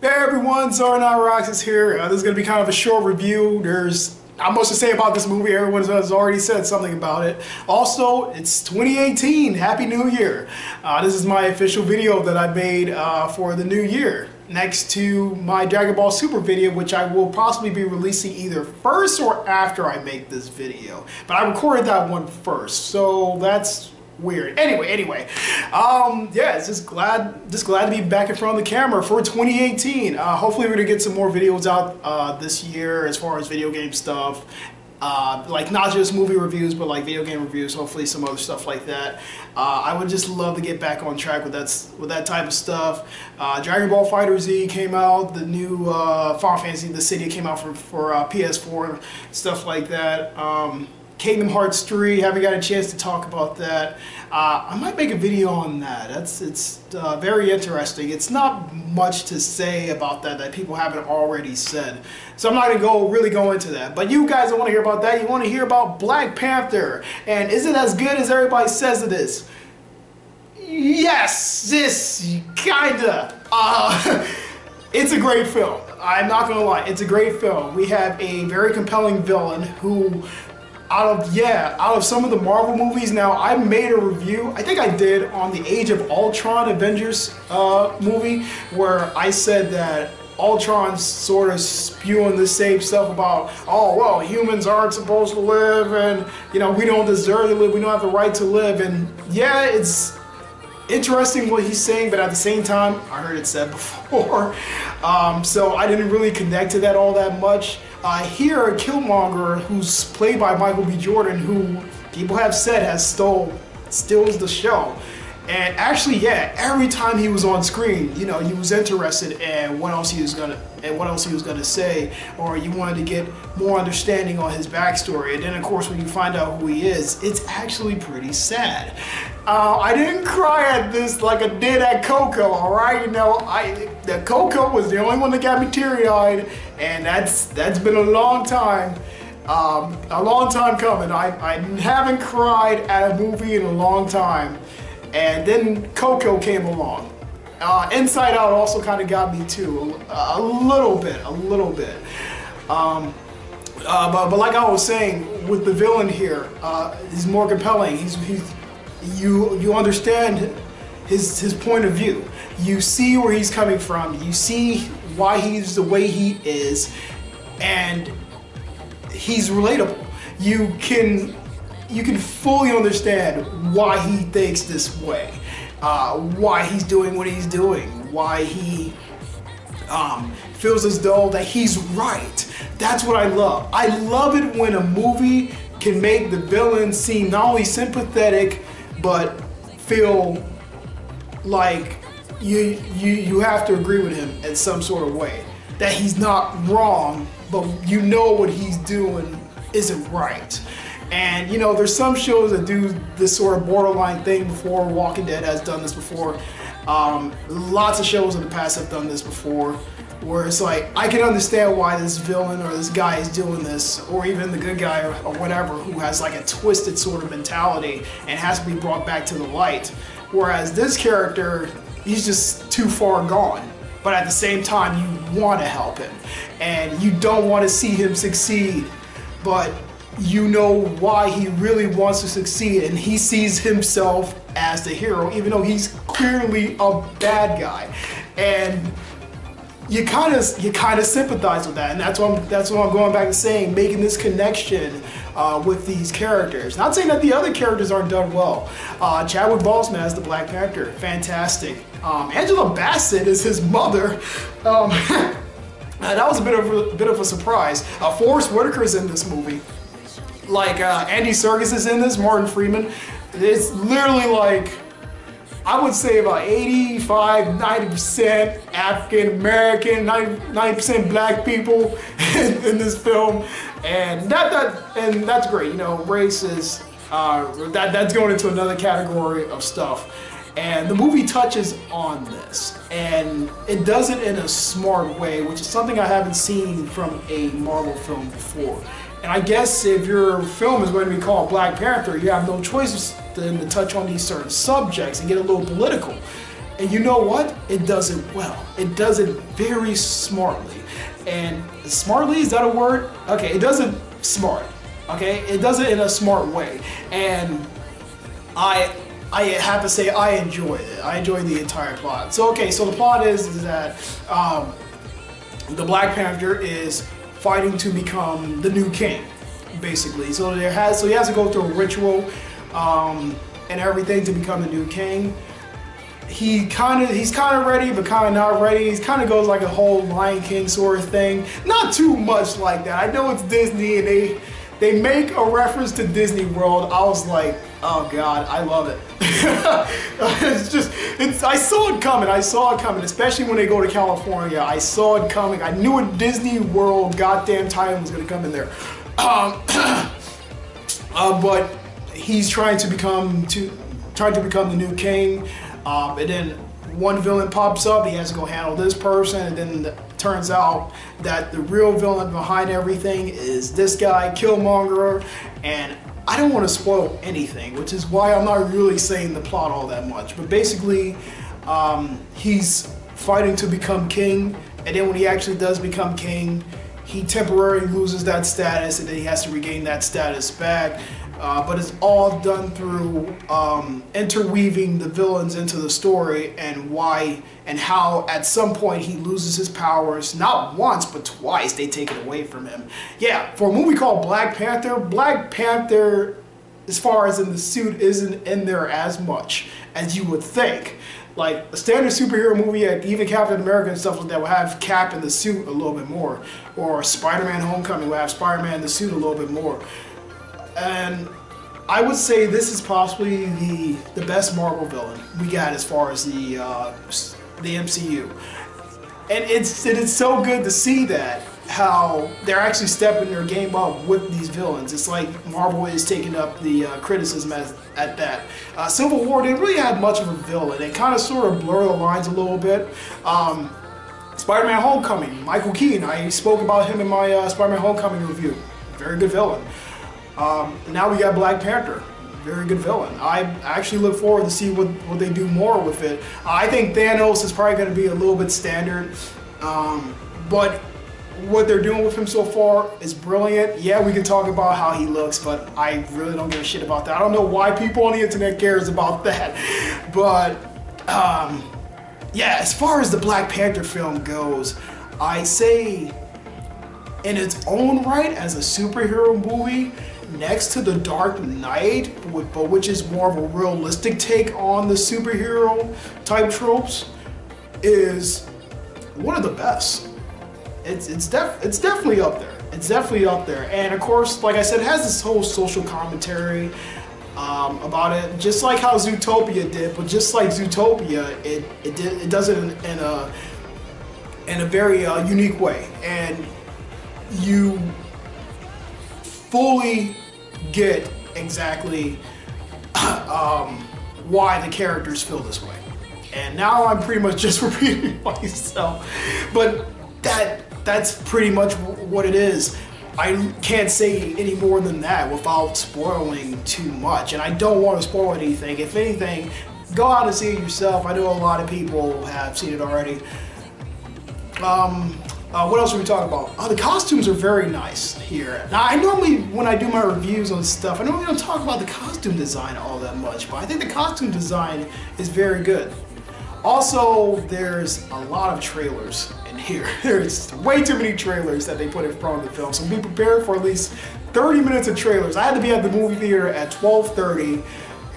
Hey everyone, SoranotRoxas here. This is going to be kind of a short review. There's not much to say about this movie. Everyone has already said something about it. Also, it's 2018. Happy New Year. This is my official video that I made for the new year. Next to my Dragon Ball Super video, which I will possibly be releasing either first or after I make this video. But I recorded that one first, so that's weird. Anyway, yeah, it's just glad to be back in front of the camera for 2018. Hopefully we're gonna get some more videos out this year as far as video game stuff. Like not just movie reviews, but like video game reviews, hopefully some other stuff like that. I would just love to get back on track with that type of stuff. Dragon Ball FighterZ came out, the new Final Fantasy, the City came out for PS4, stuff like that. Kingdom Hearts 3, haven't got a chance to talk about that. I might make a video on that. It's very interesting. It's not much to say about that people haven't already said. So I'm not gonna really go into that. But you guys don't want to hear about that. You want to hear about Black Panther. And is it as good as everybody says it is? Yes, this kinda. It's a great film. I'm not gonna lie. It's a great film. We have a very compelling villain who, out of some of the Marvel movies. Now, I made a review, I think I did, on the Age of Ultron Avengers movie, where I said that Ultron's sort of spewing the same stuff about, oh, well, humans aren't supposed to live, and, you know, we don't deserve to live, we don't have the right to live, and yeah, it's interesting what he's saying, but at the same time, I heard it said before, so I didn't really connect to that all that much. Here, Killmonger, who's played by Michael B. Jordan, who people have said steals the show. And actually, yeah, every time he was on screen, you know, you was interested in what else he was gonna say, or you wanted to get more understanding on his backstory. And then, of course, when you find out who he is, it's actually pretty sad. I didn't cry at this like I did at Coco, all right? You know, the Coco was the only one that got me teary-eyed, and that's been a long time coming. I haven't cried at a movie in a long time. And then Coco came along. Inside Out also kind of got me too, a little bit. But like I was saying, with the villain here, he's more compelling. You understand his point of view. You see where he's coming from. You see why he's the way he is, and he's relatable. You can fully understand why he thinks this way, why he's doing what he's doing, why he feels as though that he's right. That's what I love. I love it when a movie can make the villain seem not only sympathetic, but feel like you have to agree with him in some sort of way. That he's not wrong, but you know what he's doing isn't right. And you know, there's some shows that do this sort of borderline thing before. Walking Dead has done this before. Lots of shows in the past have done this before, where it's like, I can understand why this villain or this guy is doing this, or even the good guy or whatever, who has like a twisted sort of mentality and has to be brought back to the light. Whereas this character, he's just too far gone. But at the same time, you want to help him, and you don't want to see him succeed, but you know why he really wants to succeed, and he sees himself as the hero, even though he's clearly a bad guy. And you kind of sympathize with that, and that's what I'm going back to saying, making this connection with these characters. Not saying that the other characters aren't done well. Chadwick Boseman as the Black Panther, fantastic. Angela Bassett is his mother. That was a bit of a surprise. Forrest Whitaker's in this movie. Like Andy Serkis is in this, Martin Freeman. It's literally like, I would say about 85–90% African American, 90% black people in this film, and that's great. You know, race is that's going into another category of stuff. And the movie touches on this, and it does it in a smart way, which is something I haven't seen from a Marvel film before. And I guess if your film is going to be called Black Panther, you have no choice than to touch on these certain subjects and get a little political. And you know what? It does it well. It does it very smartly. And smartly, is that a word? Okay, it does it smart. Okay, it does it in a smart way. And I have to say I enjoyed it. I enjoyed the entire plot. So okay, so the plot is that the Black Panther is fighting to become the new king, basically. So he has to go through a ritual and everything to become the new king. He's kind of ready, but kind of not ready. He kind of goes like a whole Lion King sort of thing. Not too much like that. I know it's Disney, and they make a reference to Disney World. I was like, oh God, I love it. I saw it coming. I saw it coming, especially when they go to California. I saw it coming. I knew a Disney World goddamn title was going to come in there. But he's trying to become the new king. And then one villain pops up, he has to go handle this person, and then it turns out that the real villain behind everything is this guy, Killmonger, and I don't want to spoil anything, which is why I'm not really saying the plot all that much. But basically, he's fighting to become king, and then when he actually does become king, he temporarily loses that status, and then he has to regain that status back. But it's all done through interweaving the villains into the story and why and how at some point he loses his powers. Not once, but twice they take it away from him. Yeah, for a movie called Black Panther, as far as in the suit, isn't in there as much as you would think. Like a standard superhero movie, even Captain America and stuff like that will have Cap in the suit a little bit more. Or Spider-Man Homecoming will have Spider-Man in the suit a little bit more. And I would say this is possibly the best Marvel villain we got as far as the MCU. And it's so good to see that, how they're actually stepping their game up with these villains. It's like Marvel is taking up the criticism at that. Civil War didn't really have much of a villain. It kind of sort of blurred the lines a little bit. Spider-Man Homecoming, Michael Keaton, I spoke about him in my Spider-Man Homecoming review. Very good villain. Now we got Black Panther, very good villain. I actually look forward to see what they do more with it. I think Thanos is probably going to be a little bit standard, but what they're doing with him so far is brilliant. Yeah, we can talk about how he looks, but I really don't give a shit about that. I don't know why people on the internet cares about that, but yeah, as far as the Black Panther film goes, I say in its own right as a superhero movie, next to The Dark Knight, but which is more of a realistic take on the superhero type tropes, is one of the best. It's definitely up there. It's definitely up there. And of course, like I said, it has this whole social commentary about it, just like how Zootopia did. But just like Zootopia, it does it in a very unique way, and you fully get exactly why the characters feel this way. And now I'm pretty much just repeating myself, but that's pretty much what it is. I can't say any more than that without spoiling too much, and I don't want to spoil anything. If anything, go out and see it yourself. I know a lot of people have seen it already. What else are we talking about? The costumes are very nice here. Now, I normally, when I do my reviews on stuff, I normally don't talk about the costume design all that much, but I think the costume design is very good. Also, there's a lot of trailers in here. There's way too many trailers that they put in front of the film, so be prepared for at least 30 minutes of trailers. I had to be at the movie theater at 12:30.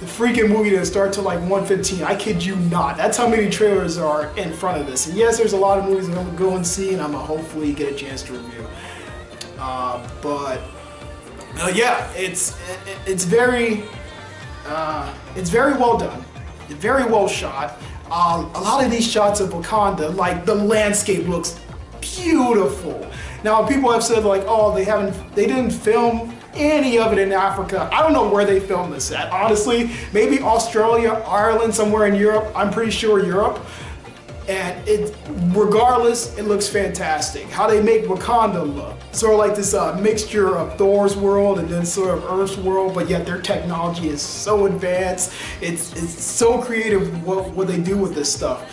The freaking movie didn't start till like 1:15. I kid you not. That's how many trailers are in front of this. And yes, there's a lot of movies that I'm gonna go and see, and I'm gonna hopefully get a chance to review. Yeah, it's very well done. Very well shot. A lot of these shots of Wakanda, like the landscape looks beautiful. Now people have said like, oh, they didn't film any of it in Africa. I don't know where they filmed this at, honestly. Maybe Australia, Ireland, somewhere in Europe. I'm pretty sure Europe. And regardless, it looks fantastic. How they make Wakanda look, sort of like this mixture of Thor's world and then sort of Earth's world, but yet their technology is so advanced. It's so creative what they do with this stuff.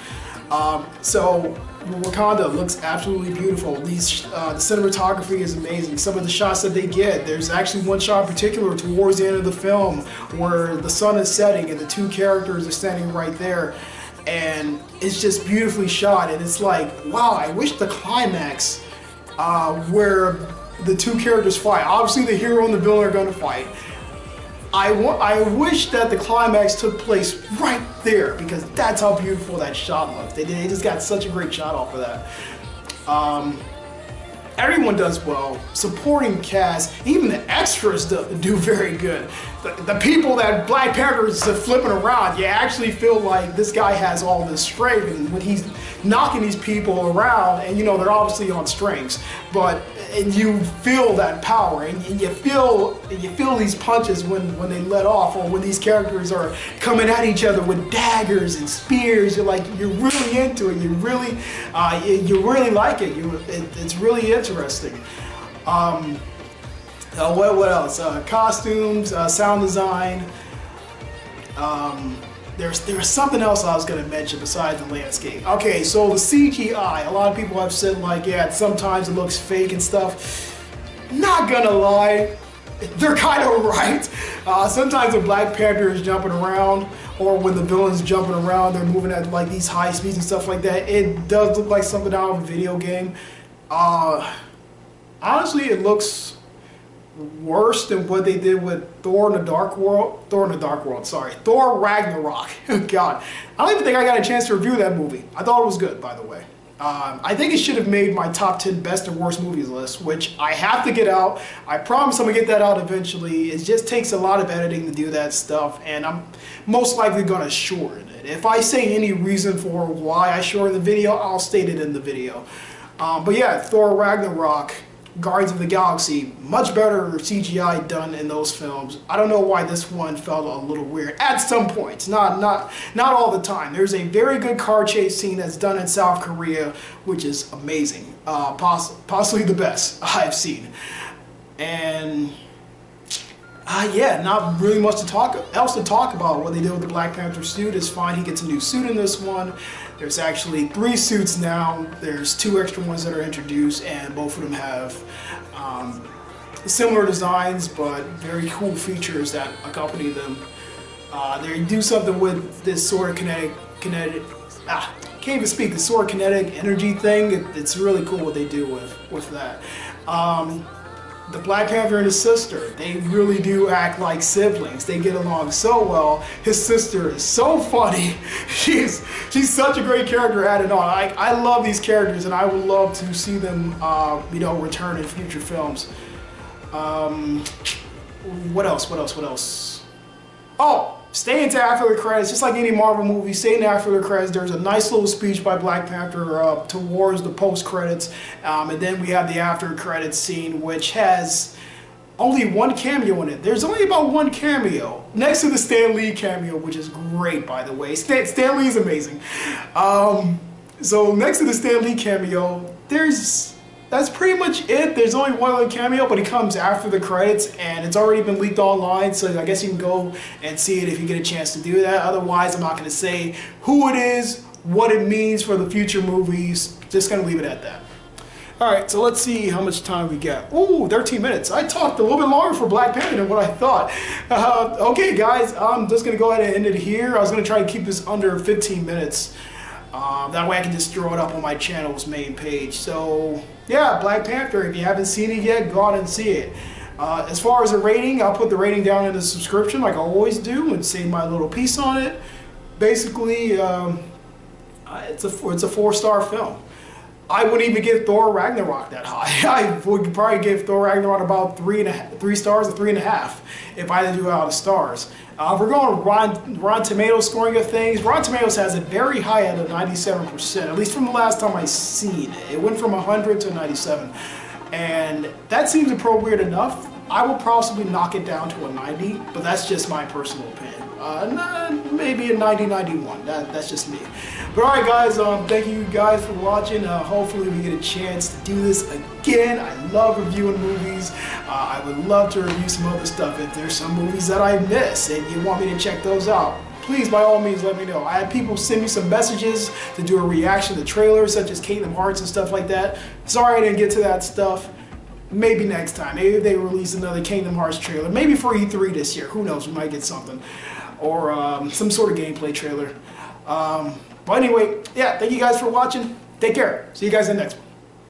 So Wakanda looks absolutely beautiful. The cinematography is amazing. Some of the shots that they get, there's actually one shot in particular towards the end of the film where the sun is setting and the two characters are standing right there. And it's just beautifully shot, and it's like, wow, I wish the climax where the two characters fight, obviously the hero and the villain are going to fight. I wish that the climax took place right there, because that's how beautiful that shot looks. They just got such a great shot off of that. Everyone does well. Supporting cast, even the extras do very good. The people that Black Panther is flipping around, you actually feel like this guy has all this strength, and when he's knocking these people around, and you know they're obviously on strings, and you feel that power, and you feel these punches when they let off, or when these characters are coming at each other with daggers and spears. You're really into it. You really like it. It's really interesting. What else? Costumes, sound design. There's something else I was going to mention besides the landscape. Okay, so the CGI. A lot of people have said yeah, sometimes it looks fake and stuff. Not gonna lie, they're kind of right. Sometimes when Black Panther is jumping around, or when the villain's jumping around, they're moving at like these high speeds and stuff like that. It does look like something out of a video game. Honestly, it looks worse than what they did with Thor Ragnarok. God, I don't even think I got a chance to review that movie. I thought it was good, by the way. I think it should have made my top 10 best and worst movies list, which I have to get out. I promise I'm gonna get that out eventually. It just takes a lot of editing to do that stuff, and I'm most likely gonna shorten it. If I say any reason for why I shorten the video, I'll state it in the video. But yeah, Thor Ragnarok, Guardians of the Galaxy, much better CGI done in those films. I don't know why this one felt a little weird at some points, not all the time. There's a very good car chase scene that's done in South Korea, which is amazing, possibly the best I've seen. And yeah, not really much else to talk about. What they did with the Black Panther suit is fine. He gets a new suit in this one. There's actually 3 suits now. There's 2 extra ones that are introduced, and both of them have similar designs, but very cool features that accompany them. They do something with this sort of kinetic, can't even speak, the sort of kinetic energy thing. It's really cool what they do with that. The Black Panther and his sister, they really do act like siblings. They get along so well. His sister is so funny. She's such a great character added on. I love these characters, and I would love to see them return in future films. What else? Oh! Staying to after the credits, just like any Marvel movie, staying after the credits, there's a nice little speech by Black Panther towards the post-credits, and then we have the after-credits scene, which has only 1 cameo in it. There's only about 1 cameo, next to the Stan Lee cameo, which is great, by the way. Stan Lee is amazing. So next to the Stan Lee cameo, that's pretty much it. There's only 1 other cameo, but he comes after the credits, and it's already been leaked online, so I guess you can go and see it if you get a chance to do that. Otherwise, I'm not going to say who it is, what it means for the future movies. Just going to leave it at that. Alright, so let's see how much time we got. Ooh, 13 minutes. I talked a little bit longer for Black Panther than what I thought. Okay, guys, I'm just going to go ahead and end it here. I was going to try to keep this under 15 minutes. That way I can just throw it up on my channel's main page. So, yeah, Black Panther, if you haven't seen it yet, go out and see it. As far as the rating, I'll put the rating down in the subscription like I always do and say my little piece on it. Basically, it's a 4-star film. I wouldn't even give Thor Ragnarok that high. I would probably give Thor Ragnarok about 3 stars or 3.5 if I had to do it out of stars. If we're going Rotten Tomatoes scoring of things, Rotten Tomatoes has it very high at a 97%, at least from the last time I seen it. It went from 100 to 97. And that seems appropriate enough I will possibly knock it down to a 90, but that's just my personal opinion. Maybe a 90, 91. That's just me. But alright guys, thank you guys for watching. Hopefully we get a chance to do this again. I love reviewing movies. I would love to review some other stuff. If there's some movies that I miss and you want me to check those out, please, by all means, let me know. I had people send me some messages to do a reaction to trailers such as Kingdom Hearts and stuff like that. Sorry I didn't get to that stuff. Maybe next time. Maybe if they release another Kingdom Hearts trailer. Maybe for E3 this year. Who knows? We might get something. Or some sort of gameplay trailer. But anyway, yeah, thank you guys for watching. Take care. See you guys in the next one.